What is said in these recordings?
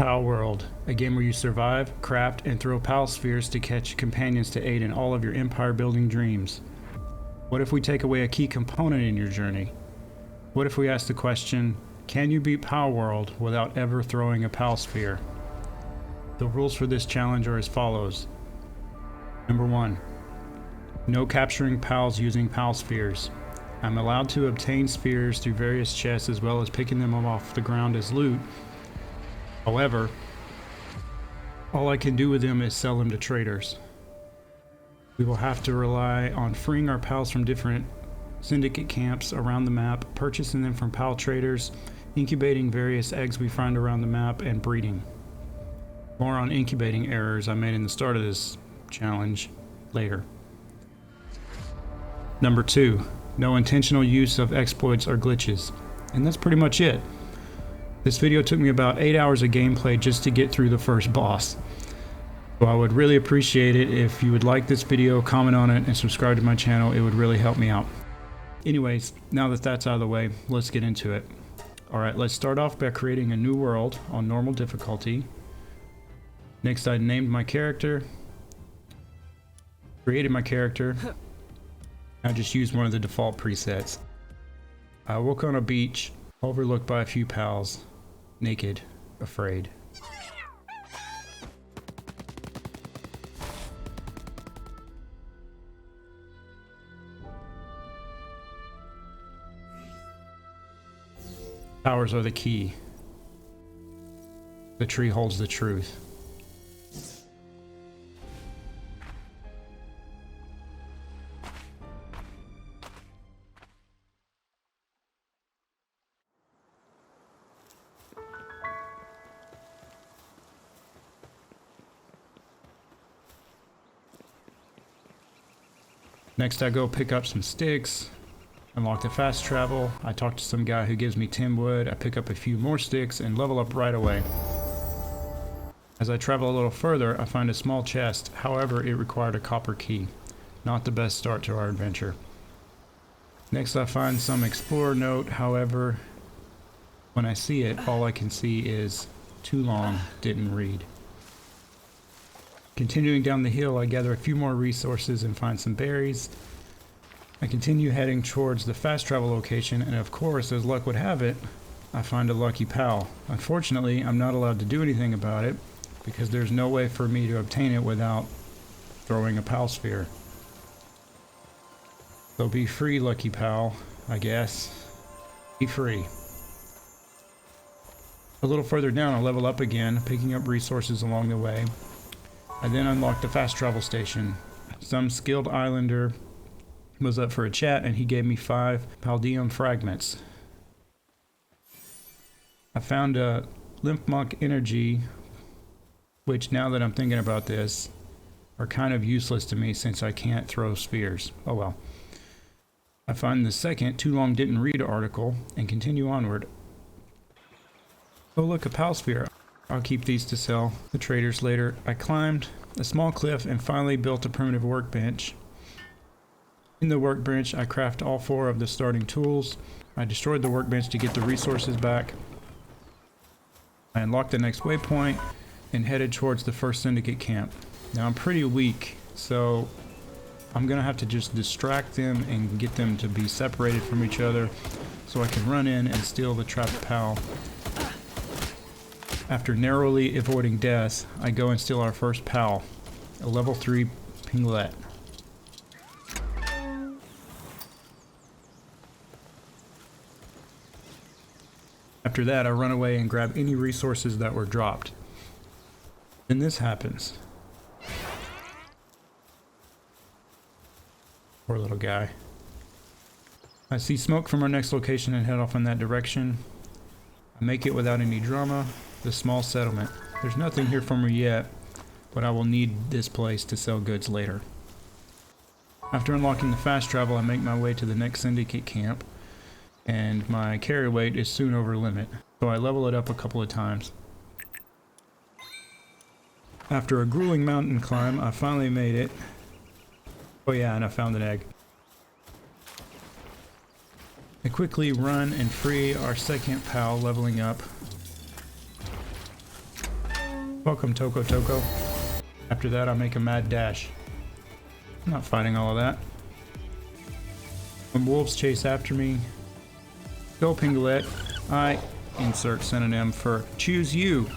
Palworld, a game where you survive, craft, and throw pal spheres to catch companions to aid in all of your empire building dreams. What if we take away a key component in your journey? What if we ask the question, can you beat Palworld without ever throwing a pal sphere? The rules for this challenge are as follows. Number 1. No capturing pals using pal spheres. I'm allowed to obtain spheres through various chests as well as picking them up off the ground as loot. However, all I can do with them is sell them to traders. We will have to rely on freeing our pals from different syndicate camps around the map, purchasing them from pal traders, incubating various eggs we find around the map, and breeding. More on incubating errors I made in the start of this challenge later. Number 2, no intentional use of exploits or glitches. And that's pretty much it. This video took me about 8 hours of gameplay just to get through the first boss. So I would really appreciate it if you would like this video, comment on it, and subscribe to my channel. It would really help me out. Anyways, now that that's out of the way, let's get into it. Alright, let's start off by creating a new world on normal difficulty. Next, I named my character, created my character. I just used one of the default presets. I woke on a beach, overlooked by a few pals, naked, afraid. Powers are the key. The tree holds the truth. Next, I go pick up some sticks, unlock the fast travel. I talk to some guy who gives me 10 wood. I pick up a few more sticks and level up right away. As I travel a little further, I find a small chest. However, it required a copper key. Not the best start to our adventure. Next, I find some explorer note. However, when I see it, all I can see is too long, didn't read. Continuing down the hill, I gather a few more resources and find some berries. I continue heading towards the fast travel location, and of course, as luck would have it, I find a lucky pal. Unfortunately, I'm not allowed to do anything about it because there's no way for me to obtain it without throwing a pal sphere. So be free, lucky pal, I guess. Be free. A little further down, I level up again, picking up resources along the way. I then unlocked the fast travel station. Some skilled islander was up for a chat and he gave me 5 paldium fragments. I found a lymph energy, which now that I'm thinking about this, are kind of useless to me since I can't throw spheres. Oh well. I find the second too long didn't read article and continue onward. Oh look, a pal sphere. I'll keep these to sell the traders later. I climbed a small cliff and finally built a primitive workbench. In the workbench, I craft all 4 of the starting tools. I destroyed the workbench to get the resources back. I unlocked the next waypoint and headed towards the first syndicate camp. Now I'm pretty weak, so I'm gonna have to just distract them and get them to be separated from each other so I can run in and steal the trapped pal. After narrowly avoiding death, I go and steal our first pal, a level 3 pinglet. After that, I run away and grab any resources that were dropped. Then this happens. Poor little guy. I see smoke from our next location and head off in that direction. I make it without any drama. The small settlement. There's nothing here for me yet, but I will need this place to sell goods later. After unlocking the fast travel, I make my way to the next syndicate camp, and my carry weight is soon over limit, so I level it up a couple of times. After a grueling mountain climb, I finally made it. Oh yeah, and I found an egg. I quickly run and free our second pal, leveling up. Welcome, Toko Toko. After that, I make a mad dash. I'm not fighting all of that. When wolves chase after me, go Pinglet. I insert synonym for choose you.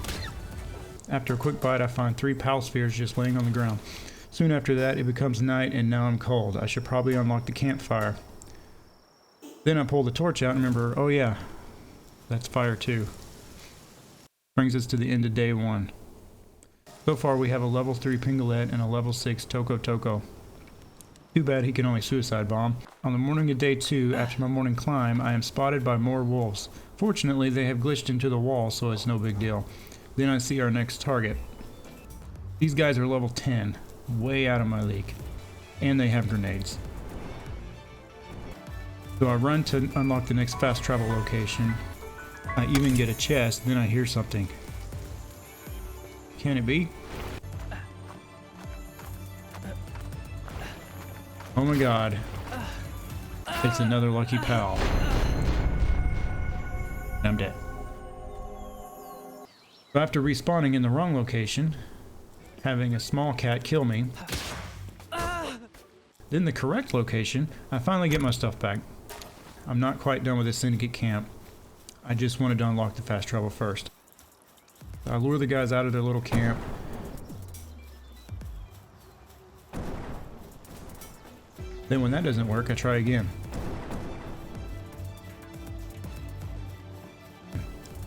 After a quick bite, I find 3 pal spheres just laying on the ground. Soon after that, it becomes night and now I'm cold. I should probably unlock the campfire. Then I pull the torch out and remember, oh yeah, that's fire too. Brings us to the end of day 1. So far we have a level 3 Pinglet and a level 6 Toko Toko. Too bad he can only suicide bomb. On the morning of day 2, after my morning climb, I am spotted by more wolves. Fortunately, they have glitched into the wall, so it's no big deal. Then I see our next target. These guys are level 10, way out of my league. And they have grenades. So I run to unlock the next fast travel location. I even get a chest, then I hear something. Can it be? Oh my god. It's another lucky pal. I'm dead. So after respawning in the wrong location, having a small cat kill me, then the correct location, I finally get my stuff back. I'm not quite done with this syndicate camp. I just wanted to unlock the fast travel first. I lure the guys out of their little camp. Then when that doesn't work, I try again.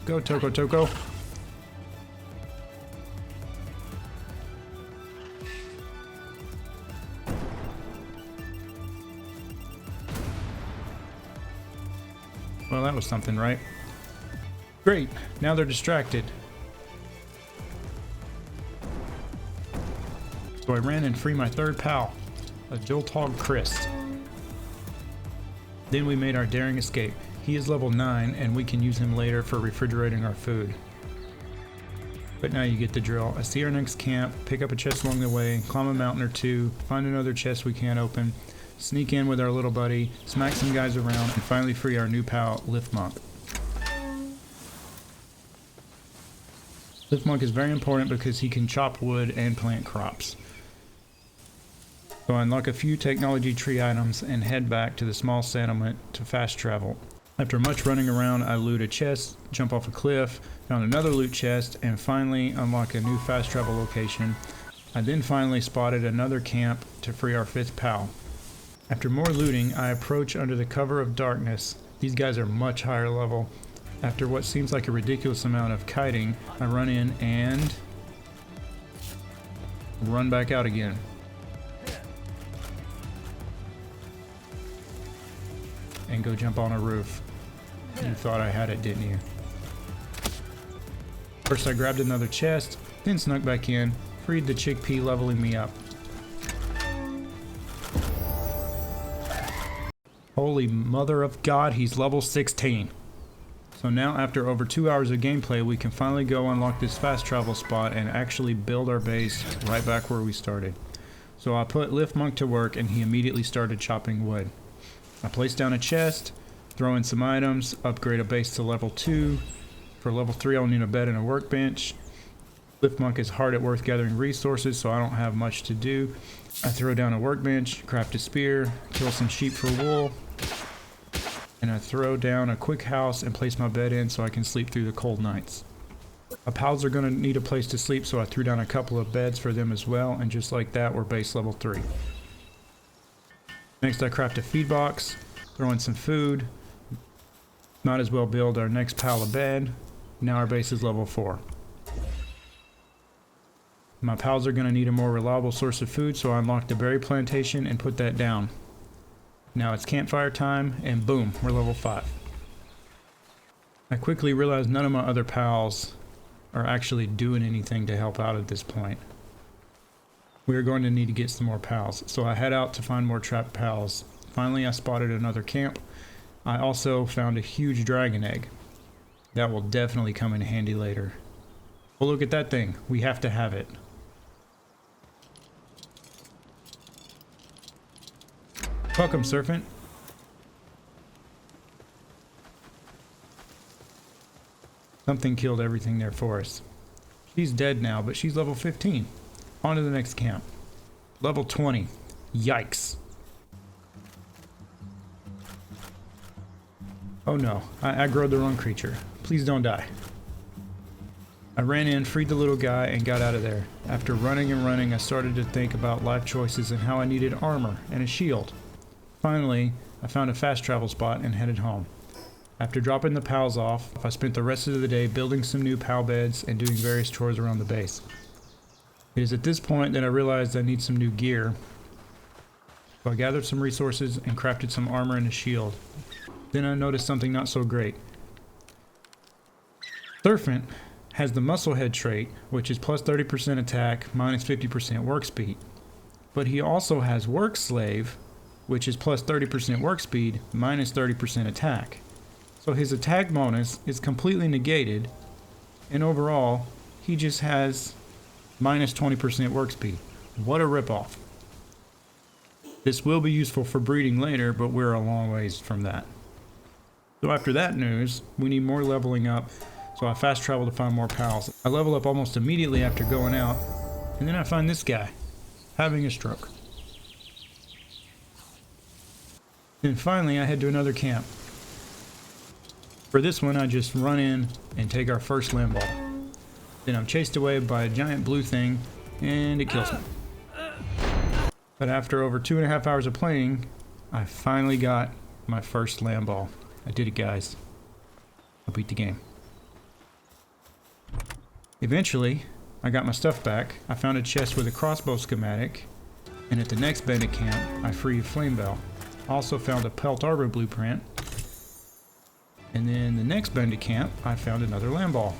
Go Toko Toko. Well, that was something, right? Great, now they're distracted. So I ran and free my third pal, a Joltog Chris. Then we made our daring escape. He is level 9 and we can use him later for refrigerating our food. But now you get the drill. I see our next camp, pick up a chest along the way, climb a mountain or two, find another chest we can't open, sneak in with our little buddy, smack some guys around, and finally free our new pal, Lift Monk. Lift Monk is very important because he can chop wood and plant crops. So I unlock a few technology tree items and head back to the small settlement to fast travel. After much running around, I loot a chest, jump off a cliff, found another loot chest, and finally unlock a new fast travel location. I then finally spotted another camp to free our 5th pal. After more looting, I approach under the cover of darkness. These guys are much higher level. After what seems like a ridiculous amount of kiting, I run in and run back out again. And go jump on a roof. You thought I had it, didn't you? First I grabbed another chest, then snuck back in, freed the chickpea, leveling me up. Holy mother of God, he's level 16. So now after over 2 hours of gameplay, we can finally go unlock this fast travel spot and actually build our base right back where we started. So I put Lift Monk to work and he immediately started chopping wood. I place down a chest, throw in some items, upgrade a base to level 2. For level 3 I'll need a bed and a workbench. Lift Monk is hard at work gathering resources, so I don't have much to do. I throw down a workbench, craft a spear, kill some sheep for wool, and I throw down a quick house and place my bed in so I can sleep through the cold nights. My pals are going to need a place to sleep, so I threw down a couple of beds for them as well, and just like that we're base level 3. Next I craft a feed box, throw in some food, might as well build our next pile of bed. Now our base is level 4. My pals are going to need a more reliable source of food, so I unlocked the berry plantation and put that down. Now it's campfire time, and boom, we're level 5. I quickly realized none of my other pals are actually doing anything to help out at this point. We are going to need to get some more pals, so I head out to find more trapped pals. Finally I spotted another camp. I also found a huge dragon egg. That will definitely come in handy later. Oh, look at that thing. We have to have it. Welcome, Serpent. Something killed everything there for us. She's dead now, but she's level 15. On to the next camp. Level 20. Yikes. Oh no, I aggroed the wrong creature. Please don't die. I ran in, freed the little guy, and got out of there. After running and running, I started to think about life choices and how I needed armor and a shield. Finally, I found a fast travel spot and headed home. After dropping the pals off, I spent the rest of the day building some new pal beds and doing various chores around the base. It is at this point that I realized I need some new gear. So I gathered some resources and crafted some armor and a shield. Then I noticed something not so great. Serpent has the muscle head trait, which is plus 30% attack, minus 50% work speed. But he also has work slave, which is plus 30% work speed, minus 30% attack. So his attack bonus is completely negated, and overall, he just has minus 20% work speed. What a ripoff. This will be useful for breeding later, but we're a long ways from that. So after that news, we need more leveling up, so I fast travel to find more pals. I level up almost immediately after going out, and then I find this guy, having a stroke. Then finally I head to another camp. For this one I just run in and take our first land ball. Then I'm chased away by a giant blue thing, and it kills me. But after over 2.5 hours of playing, I finally got my first land ball. I did it, guys. I beat the game. Eventually, I got my stuff back. I found a chest with a crossbow schematic, and at the next bandit camp, I freed Flamebell. Also found a pelt arbor blueprint, and then the next bandit camp, I found another land ball.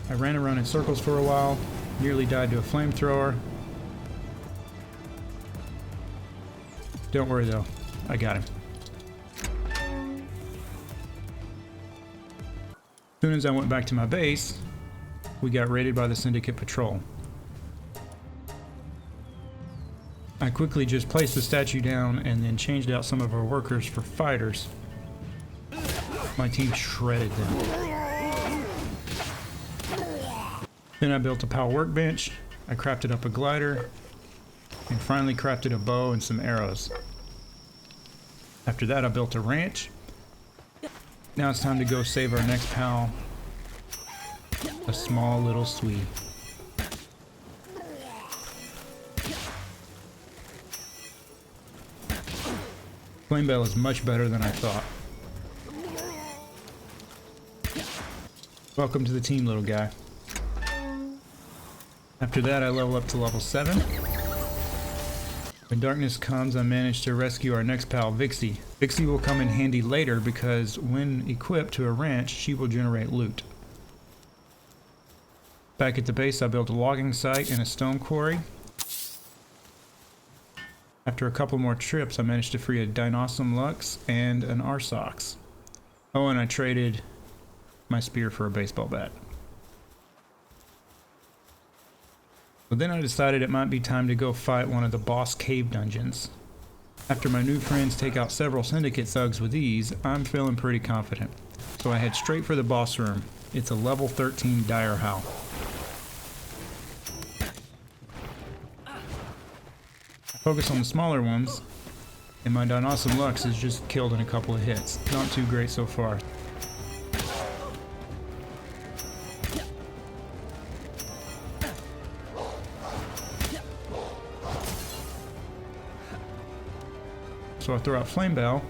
I ran around in circles for a while, nearly died to a flamethrower. Don't worry though, I got him. As soon as I went back to my base, we got raided by the Syndicate patrol. I quickly just placed the statue down and then changed out some of our workers for fighters. My team shredded them. Then I built a PAL workbench, I crafted up a glider, and finally crafted a bow and some arrows. After that I built a ranch. Now it's time to go save our next pal, a small little Swede. Flamebell is much better than I thought. Welcome to the team, little guy. After that I level up to level 7. When darkness comes, I manage to rescue our next pal, Vixie. Vixie will come in handy later because when equipped to a ranch, she will generate loot. Back at the base, I built a logging site and a stone quarry. After a couple more trips, I managed to free a Dinosaur Lux and an Arsox. Oh, and I traded my spear for a baseball bat. But then I decided it might be time to go fight one of the boss cave dungeons. After my new friends take out several Syndicate thugs with ease, I'm feeling pretty confident. So I head straight for the boss room. It's a level 13 Dire Howl. I focus on the smaller ones, and my Dinosaur Lux is just killed in a couple of hits. Not too great so far. So I throw out Flamebell.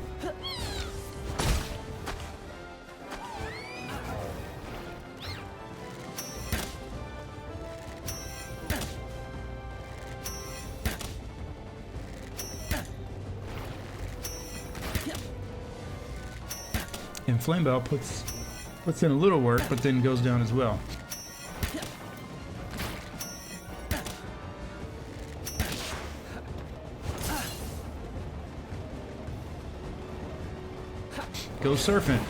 And Flamebell puts in a little work, but then goes down as well. Go surfing.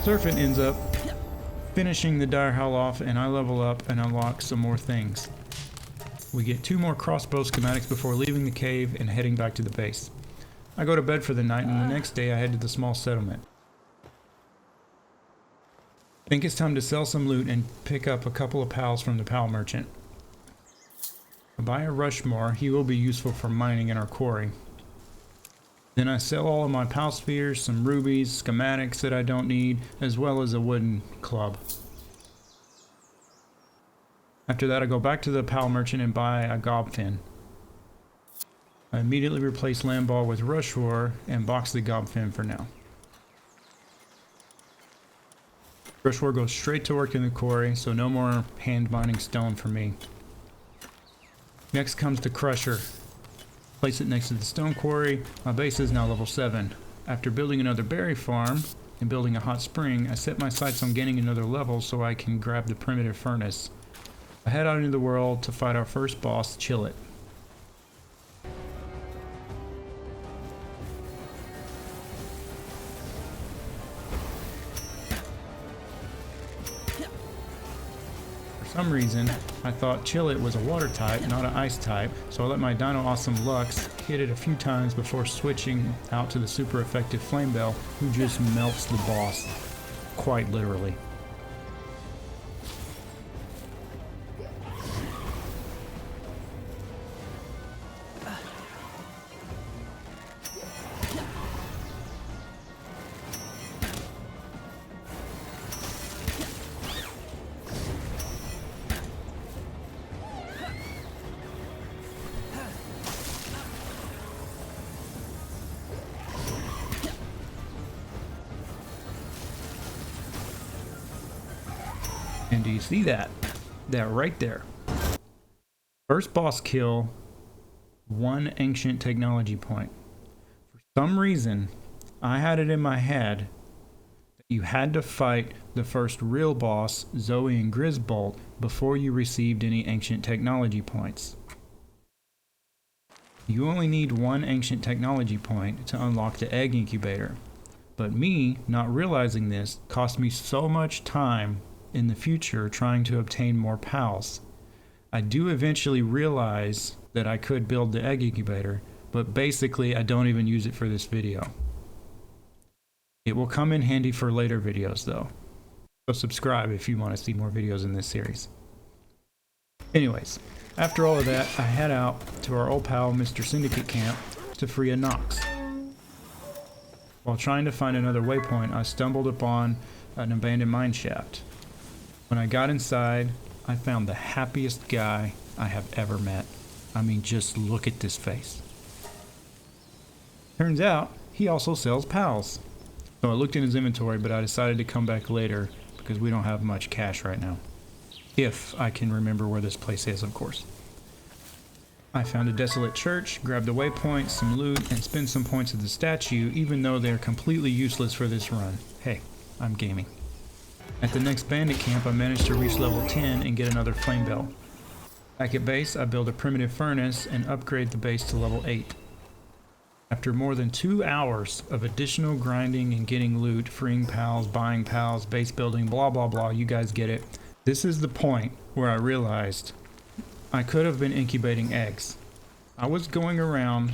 Surfing ends up finishing the dire hull off, and I level up and unlock some more things. We get 2 more crossbow schematics before leaving the cave and heading back to the base. I go to bed for the night, and the next day I head to the small settlement. I think it's time to sell some loot and pick up a couple of pals from the pal merchant. I buy a Rushmore. He will be useful for mining in our quarry. Then I sell all of my pal spheres, some rubies, schematics that I don't need, as well as a wooden club. After that I go back to the pal merchant and buy a gobfin. I immediately replace Lamball with Rushmore and box the gobfin for now. Rushmore goes straight to work in the quarry, so no more hand mining stone for me. Next comes the crusher. Place it next to the stone quarry. My base is now level 7. After building another berry farm and building a hot spring, I set my sights on gaining another level so I can grab the primitive furnace. I head out into the world to fight our first boss, Chillet. For some reason, I thought Chillet was a water type, not an ice type, so I let my Dino Awesome Lux hit it a few times before switching out to the super effective Flame Bell, who just melts the boss, quite literally. And do you see that? That right there. First boss kill, 1 ancient technology point. For some reason, I had it in my head that you had to fight the first real boss, Zoe and Grizzbolt, before you received any ancient technology points. You only need 1 ancient technology point to unlock the egg incubator. But me, not realizing this, cost me so much time in the future trying to obtain more pals. I do eventually realize that I could build the egg incubator, but basically I don't even use it for this video. It will come in handy for later videos though. So subscribe if you want to see more videos in this series. Anyways, after all of that, I head out to our old pal Mr. Syndicate camp to free a Nox. While trying to find another waypoint, I stumbled upon an abandoned mine shaft. When I got inside, I found the happiest guy I have ever met. I mean, just look at this face. Turns out, he also sells pals. So I looked in his inventory, but I decided to come back later because we don't have much cash right now. If I can remember where this place is, of course. I found a desolate church, grabbed a waypoint, some loot, and spent some points at the statue, even though they're completely useless for this run. Hey, I'm gaming. At the next bandit camp, I managed to reach level 10 and get another flame bell. Back at base, I build a primitive furnace and upgrade the base to level 8. After more than 2 hours of additional grinding and getting loot, freeing pals, buying pals, base building, blah blah blah, you guys get it. This is the point where I realized I could have been incubating eggs. I was going around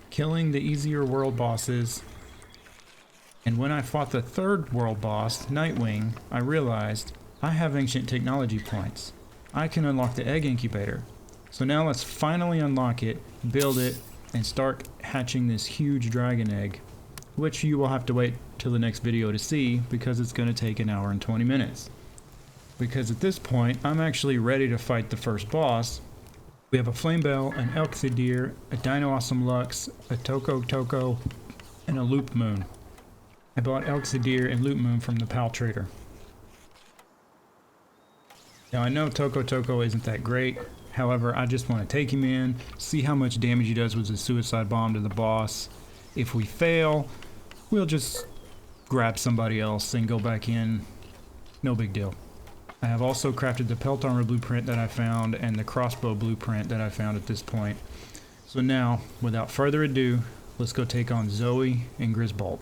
killing the easier world bosses, and when I fought the third world boss, Nightwing, I realized I have ancient technology points. I can unlock the egg incubator. So now let's finally unlock it, build it, and start hatching this huge dragon egg, which you will have to wait till the next video to see because it's going to take 1 hour and 20 minutes. Because at this point, I'm actually ready to fight the first boss. We have a Flame Bell, an Elxidir, a Dino Awesome Lux, a Toko, and a Loop Moon. I bought Elxidir and Loop Moon from the Pal Trader. Now I know Toko isn't that great, however I just want to take him in, see how much damage he does with his suicide bomb to the boss. If we fail, we'll just grab somebody else and go back in, no big deal. I have also crafted the pelt armor blueprint that I found and the crossbow blueprint that I found at this point. So now, without further ado, let's go take on Zoe and Grizzbolt.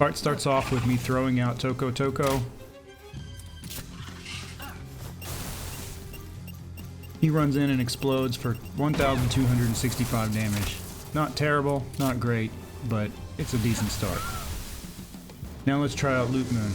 Part starts off with me throwing out Toko Toko. He runs in and explodes for 1,265 damage. Not terrible, not great, but it's a decent start. Now let's try out Loop Moon.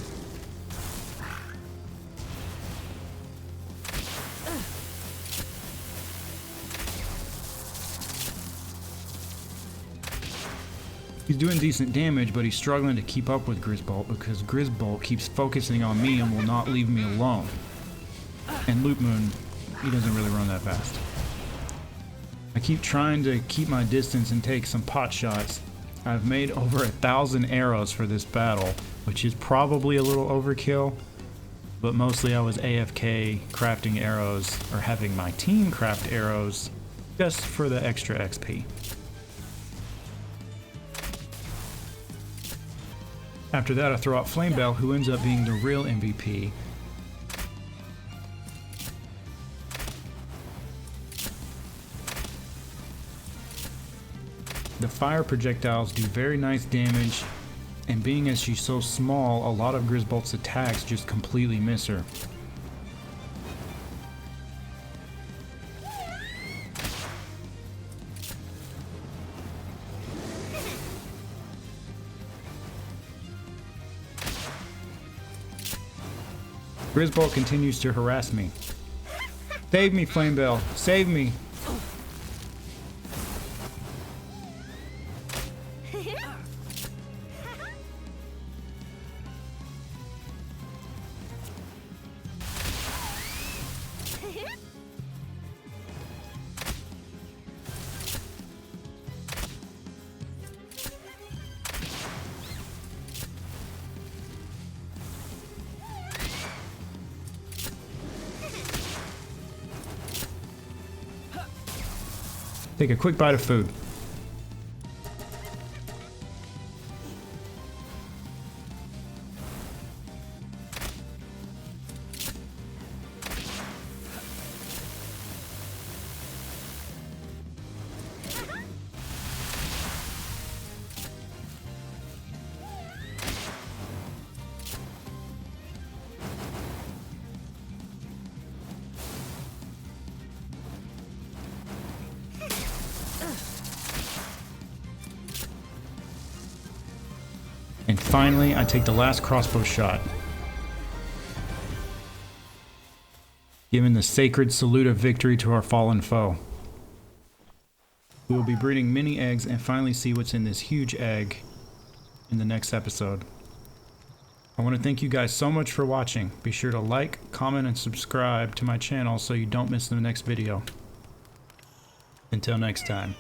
He's doing decent damage, but he's struggling to keep up with Grizzbolt because Grizzbolt keeps focusing on me and will not leave me alone. And Loop Moon, he doesn't really run that fast. I keep trying to keep my distance and take some pot shots. I've made over 1,000 arrows for this battle, which is probably a little overkill, but mostly I was AFK crafting arrows, or having my team craft arrows, just for the extra XP. After that, I throw out Flamebell, who ends up being the real MVP. The fire projectiles do very nice damage, and being as she's so small, a lot of Grizzbolt's attacks just completely miss her. Grizzbolt continues to harass me. Save me, Flamebell! Save me! Take a quick bite of food. And finally, I take the last crossbow shot, giving the sacred salute of victory to our fallen foe. We will be breeding many eggs and finally see what's in this huge egg in the next episode. I want to thank you guys so much for watching. Be sure to like, comment, and subscribe to my channel so you don't miss the next video. Until next time.